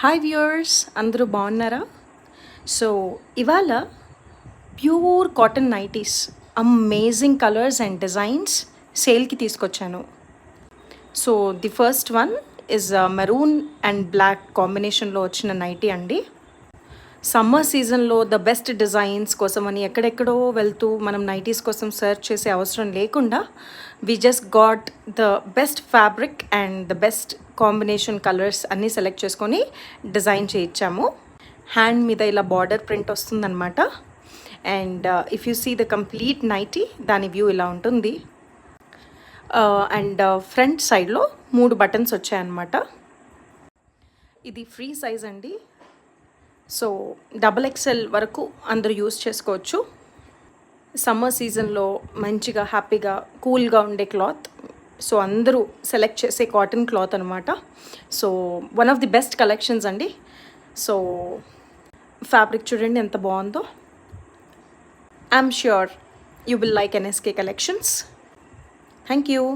Hi viewers, అందరూ బాగున్నారా? So ఇవాళ pure cotton nighties, amazing colours and designs సేల్కి తీసుకొచ్చాను. So the first one is maroon and black కాంబినేషన్లో వచ్చిన నైటీ అండి. సమ్మర్ సీజన్లో ద బెస్ట్ డిజైన్స్ కోసమని ఎక్కడెక్కడో వెళ్తూ మనం నైటీస్ కోసం సర్చ్ చేసే అవసరం లేకుండా we just got the best fabric and the best combination colours అన్నీ సెలెక్ట్ చేసుకొని డిజైన్ చేయించాము. హ్యాండ్ మీద ఇలా బార్డర్ ప్రింట్ వస్తుందన్నమాట. And if you see the complete nightie, దాని వ్యూ ఇలా ఉంటుంది. అండ్ ఫ్రంట్ సైడ్లో 3 బటన్స్ వచ్చాయన్నమాట. ఇది ఫ్రీ సైజ్ అండి. సో XXL వరకు అందరూ యూస్ చేసుకోవచ్చు. సమ్మర్ సీజన్లో మంచిగా హ్యాపీగా కూల్గా ఉండే క్లాత్. సో అందరూ సెలెక్ట్ చేసే కాటన్ క్లాత్ అనమాట. So one of the best collections అండి. సో ఫ్యాబ్రిక్ చూడండి ఎంత బాగుందో. I'm sure you will like NSK collections. Thank you.